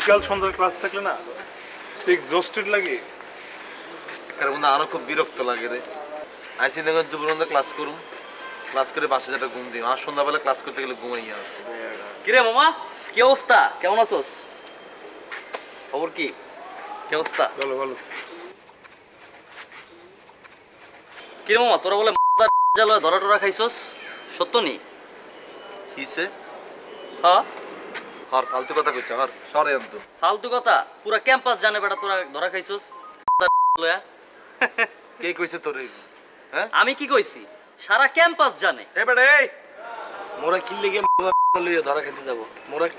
বিকাল সন্ধ্যার ক্লাস থাকলে না এক্সস্টেড লাগে। কারণ আরো খুব বিরক্ত লাগে রে। আইসি দেখুন দুপুর ক্লাস করুম, ক্লাস করে বাসে যেটা ঘুম দিই, আর সন্ধ্যাবেলা ক্লাস করতে গেলে ঘুমাই আর। কিরে মামা, কি অবস্থা? কেমন আছোস? খবর কি? কি অবস্থা? ভালো ভালো। কিরে মামা, তোরা বলে জালয় ধরা টরা খাইছস, সত্য নি? কিসে? হ্যাঁ, হর ফালতু কথা কইছ, হর সরে আনতো ফালতু কথা। পুরা ক্যাম্পাস জানে বেটা তোরা ধরা খাইছস লয়া। কে কইছে তোর? হ্যাঁ, আমি কি কইছি? সারা ক্যাম্পাস জানে। এ বেটা এই, মোরা কি লেগে লইয়া ধরা খেতে যাব?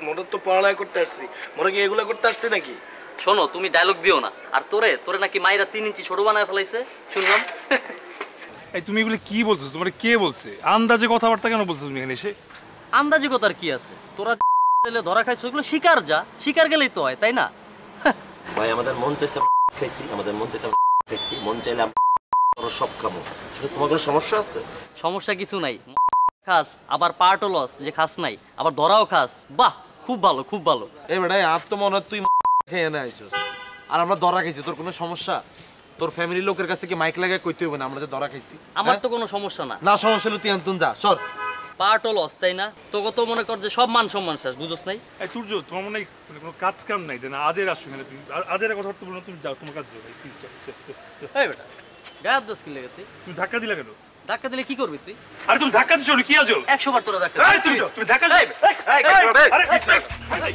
মোরা তো পড়ালেখা করতে আসছি, মোরা কি এগুলা করতে আসছি নাকি? শোনো, তুমি ডায়লগ দিও না। আর তোরে নাকি মাইরা 3 ইঞ্চি ছোট বানায় ফেলাইছে শুনলাম। এই তুমি এগুলো কি বলছো? তোমার কে বলছে? আন্দাজে কথাবার্তা কেন বলছো তুমি এখানে এসে? আন্দাজি কথার কি আছে? তোরা ধরা খাইছো, এগুলো শিকার যা, শিকার গেলেই তো হয়, তাই না? ভাই আমাদের মন চাইছে খাইছি, আমাদের মন চাইছে খাইছি, মন চাইলে আমরা সব খাবো। সেটা তোমার কোনো সমস্যা আছে? সমস্যা কিছু নাই। খাস আবার পার্টও লস, যে খাস নাই আবার ধরাও খাস। বাহ, খুব ভালো খুব ভালো। এই বেটা আর তো মনে হয় তুই খেয়ে এনে আইছস আর আমরা ধরা খাইছি। তোর কোনো সমস্যা? তোর ফ্যামিলির লোকের কাছে কি মাইক লাগায় কইতে হবে না আমরা যে ধরা খাইছি? আমার তো কোনো সমস্যা না। না সমস্যা হলে তুই আনতুন যা, সর। পার্টও লস, তাই না? তোকে তো মনে কর যে সব মান সম্মান শেষ, বুঝোস নাই? এই তুর্য, তোমার মনে হয় কোনো কাজ কাম নাই না? আজের আসছো এখানে তুমি, আজের কথা বলতে বলো না, তুমি যাও তোমার কাজ যাও। এই বেটা, গায়ে হাত দিস কি লেগে তুই? তুমি ধাক্কা দিলা কেন? ধাক্কা দিলে কি করবি তুই? আরে তুমি ধাক্কা দিছো কি আজো? 100 বার তোরা ধাক্কা এই তুমি তুমি ধাক্কা দিলে। আরে কি স্যার? আরে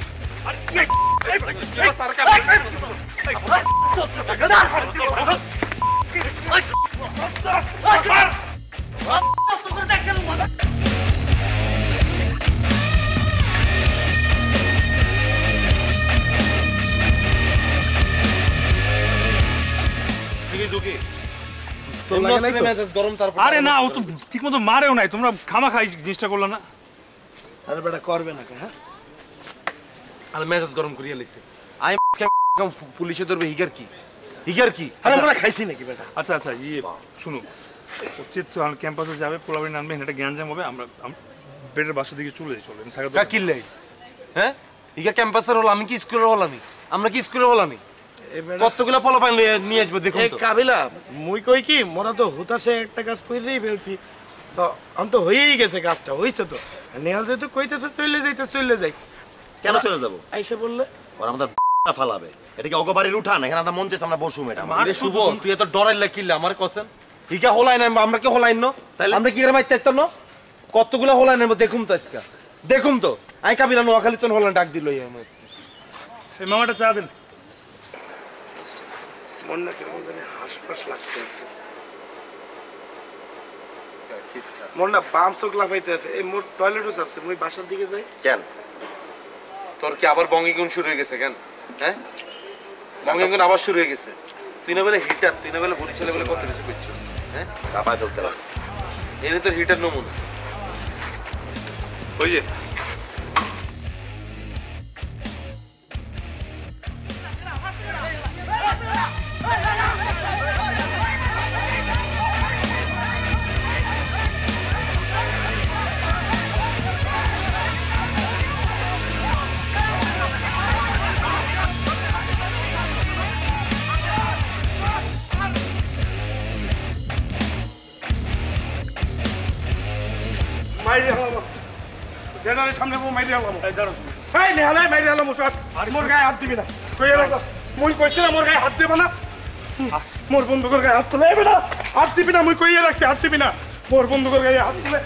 আরে না, ও তো ঠিক মতো মারেও নাই, তোমরা খামাখা এই জিনিসটা করলা না। আরে বেটা করবে না হ্যাঁ? আর মেজাজ গরম করিয়া লইছে। আই পুলিশে ধরবে হিগার কি? হিগার কি? আরে আমরা খাইছি নাকি বেটা? আচ্ছা আচ্ছা, শুনো, উচিত ক্যাম্পাসে যাবে, পোলাবাড়ি নামবে, এটা জ্ঞানজাম হবে, আমরা বেডের বাসা দিকে চলে যাই। চলে থাকা কিনলে হ্যাঁ, হিগা ক্যাম্পাসের হল, আমি কি স্কুলের হলামি? আমরা কি স্কুলের হলামি? কতগুলা পোলা পাইন নিয়ে আসবো দেখুন তো। কাবিলা মুই কই কি, মোরা তো হুতাশে একটা কাজ কইরেই ফেলছি, তো আমি তো হয়েই গেছে, কাজটা হইছে তো। নেহাল যেহেতু কইতেছে চলে যাইতে চলে যাই। কেন চলে যাবো? আইসে বললে ওর আমাদের ফালাবে। এটা কি অগবাড়ির উঠান? এখানে আমাদের মন চাইছে আমরা বসুম। এটা আরে শুভ, তুই এত ডরাইলে কিনলে আমার কোসেন হিগা হলাই না, আমরা কি হলাই না? তাইলে আমরা কি করে মাইতে ইত্তর না? কতগুলা হলাই না দেখুম তো আজকে, দেখুম তো। আই কাবিলা নোয়াখালী তো হলাই ডাক দিল। এই মামাটা চা দেন। মন না কেমন জানি হাসপাস লাগতেছে, মোর না বাম চোখ লাফাইতে আছে। এই মোর টয়লেটও চাপছে, মুই বাসার দিকে যাই। কেন তোর কি আবার বঙ্গিগুণ শুরু হয়ে গেছে? কেন হ্যাঁ, বঙ্গিগুণ আবার শুরু হয়ে গেছে? তুই না বলে হিটার, তুই না বলে বরিশালে বলে কত কিছু করছিস হ্যাঁ? কাপায় ফেলছিলাম। এনে তোর হিটার নমুনা। ওই যে মাইরে হালাম, জেনারেল সামনে মাইরে হালাম। এই নেহালে মাইরে হালাম, মোর গায়ে হাত দিবি না। কই এলাকা মুই কইছি না মোর গায়ে হাত দেব না। মোর বন্ধুকের গায়ে হাত তোলে বেটা, হাত দিবি না। মুই কইয়ে রাখছি হাত দিবি না। মোর বন্ধুকের গায়ে হাত তুলে